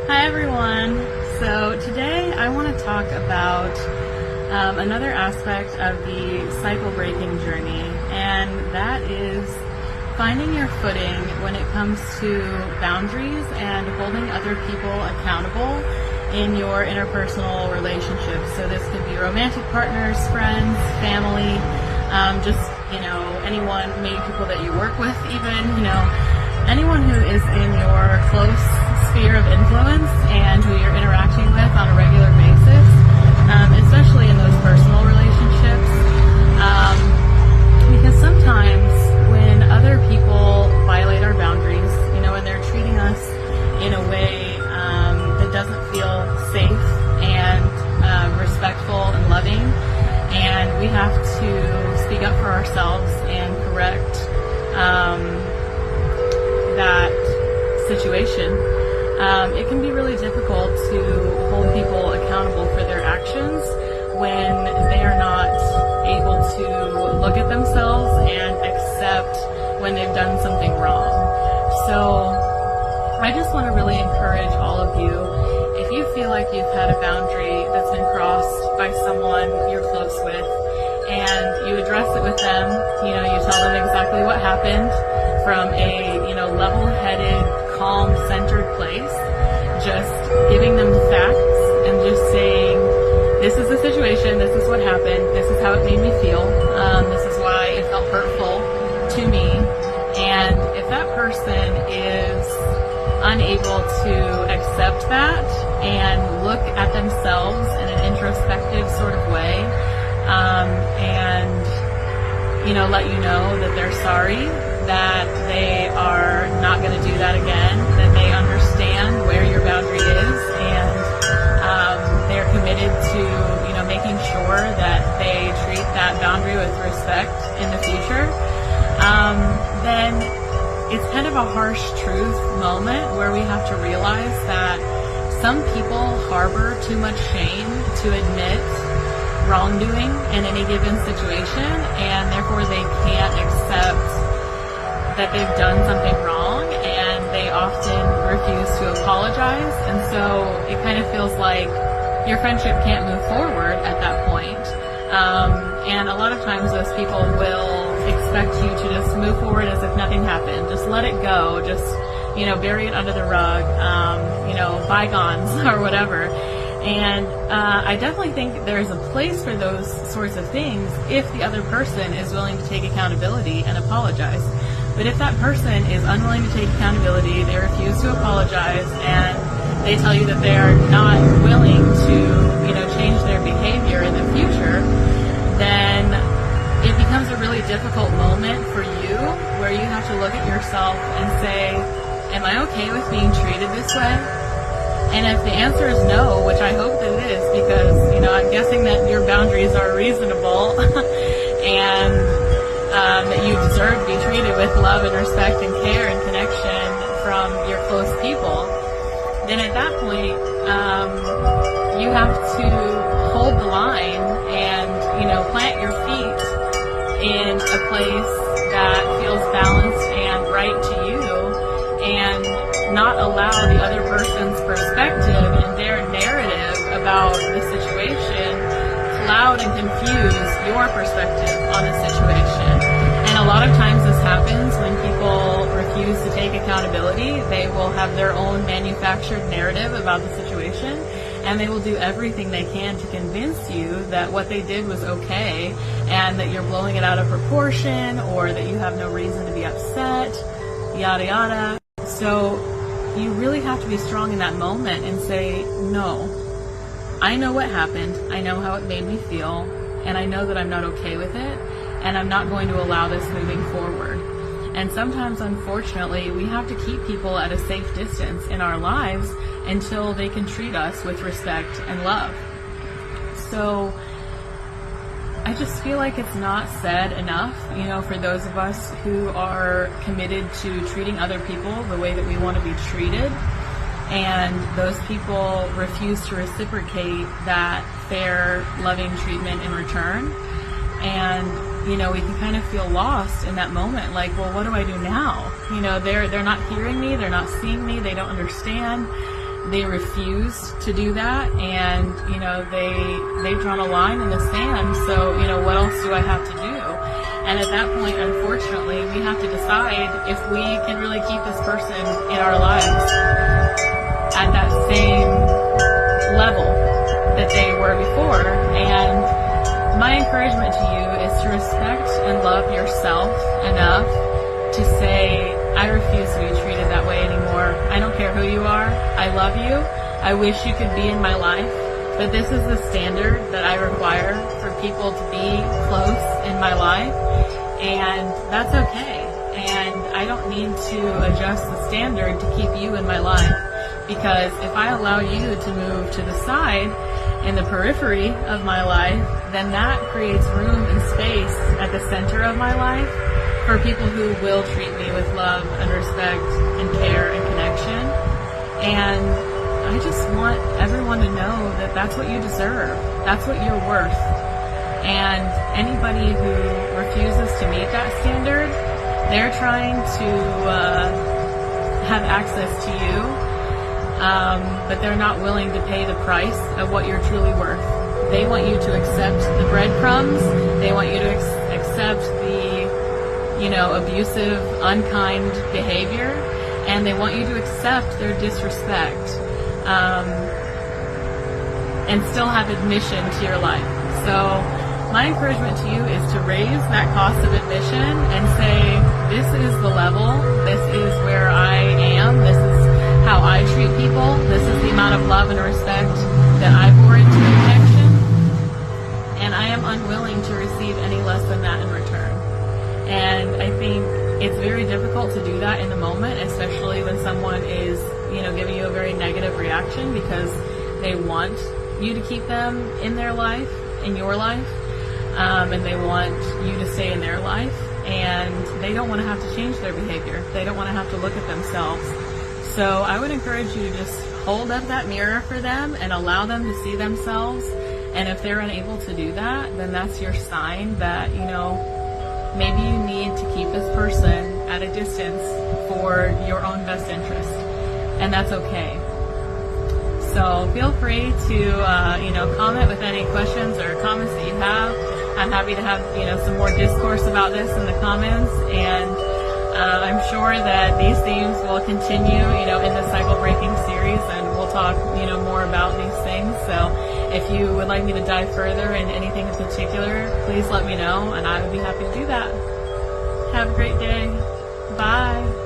Hi everyone. So today I want to talk about another aspect of the cycle breaking journey, and that is finding your footing when it comes to boundaries and holding other people accountable in your interpersonal relationships. So this could be romantic partners, friends, family, anyone, maybe people that you work with even, anyone who is in your close sphere of influence and who you're interacting with on a regular basis, especially in those personal relationships. Because sometimes when other people violate our boundaries, and they're treating us in a way that doesn't feel safe and respectful and loving, and we have to speak up for ourselves and correct that situation, it can be really difficult to hold people accountable for their actions when they are not able to look at themselves and accept when they've done something wrong. So I just want to really encourage all of you, if you feel like you've had a boundary that's been crossed by someone you're close with, and you address it with them, you tell them exactly what happened from a, level-headed, calm, centered place, just giving them the facts and just saying, this is the situation, this is what happened, this is how it made me feel, this is why it felt hurtful to me. And if that person is unable to accept that and look at themselves in an introspective sort of way, and let you know that they're sorry, that they are not going to do that again, that they understand where your boundary is, and they're committed to making sure that they treat that boundary with respect in the future, then it's kind of a harsh truth moment where we have to realize that some people harbor too much shame to admit wrongdoing in any given situation, and therefore they can't accept that they've done something wrong, and they often refuse to apologize, and so it kind of feels like your friendship can't move forward at that point. And a lot of times those people will expect you to just move forward as if nothing happened, just let it go, just bury it under the rug, bygones or whatever. And I definitely think there's a place for those sorts of things if the other person is willing to take accountability and apologize. But if that person is unwilling to take accountability, they refuse to apologize, and they tell you that they are not willing to, change their behavior in the future, then it becomes a really difficult moment for you where you have to look at yourself and say, am I okay with being treated this way? And if the answer is no, which I hope that it is, because, I'm guessing that your boundaries are reasonable and that you deserve to be treated with love and respect and care and connection from your close people, then at that point, you have to hold the line and, plant your feet in a place that feels balanced and right to you, and not allow the other person's perspective and their narrative about the situation cloud and confuse your perspective on the situation. And a lot of times this happens when people refuse to take accountability. They will have their own manufactured narrative about the situation, and they will do everything they can to convince you that what they did was okay, and that you're blowing it out of proportion, or that you have no reason to be upset, yada yada. So you really have to be strong in that moment and say, no, I know what happened, I know how it made me feel, and I know that I'm not okay with it, and I'm not going to allow this moving forward. And sometimes, unfortunately, we have to keep people at a safe distance in our lives until they can treat us with respect and love. So I just feel like it's not said enough, for those of us who are committed to treating other people the way that we want to be treated, and those people refuse to reciprocate that fair, loving treatment in return. And we can kind of feel lost in that moment, like, well, what do I do now? They're not hearing me, they're not seeing me, they don't understand, they refused to do that, and they've drawn a line in the sand. So what else do I have to do? And at that point, unfortunately, we have to decide if we can really keep this person in our lives at that same level that they were before. And my encouragement to you is to respect and love yourself enough to say, I refuse to be treated that way anymore. I don't care who you are. I love you. I wish you could be in my life, but this is the standard that I require for people to be close in my life, and that's okay. And I don't need to adjust the standard to keep you in my life, because if I allow you to move to the side in the periphery of my life, then that creates room and space at the center of my life for people who will treat me with love and respect and care and connection. And I just want everyone to know that that's what you deserve. That's what you're worth. And anybody who refuses to meet that standard, they're trying to have access to you, but they're not willing to pay the price of what you're truly worth. They want you to accept the breadcrumbs. They want you to accept the abusive, unkind behavior, and they want you to accept their disrespect, and still have admission to your life. So my encouragement to you is to raise that cost of admission and say, this is the level, this is where I am, this is how I treat people, this is the amount of love and respect that I pour into the connection, and I am unwilling to receive any less than that in return. And I think it's very difficult to do that in the moment, especially when someone is, giving you a very negative reaction because they want you to keep them in their life, in your life, and they want you to stay in their life, and they don't want to have to change their behavior. They don't want to have to look at themselves. So I would encourage you to just hold up that mirror for them and allow them to see themselves. And if they're unable to do that, then that's your sign that, maybe you need to keep this person at a distance for your own best interest, and that's okay. So feel free to, comment with any questions or comments that you have. I'm happy to have, some more discourse about this in the comments, and I'm sure that these themes will continue, in the cycle breaking series, and we'll talk, more about these things. So if you would like me to dive further in anything in particular, please let me know, and I would be happy to do that. Have a great day. Bye.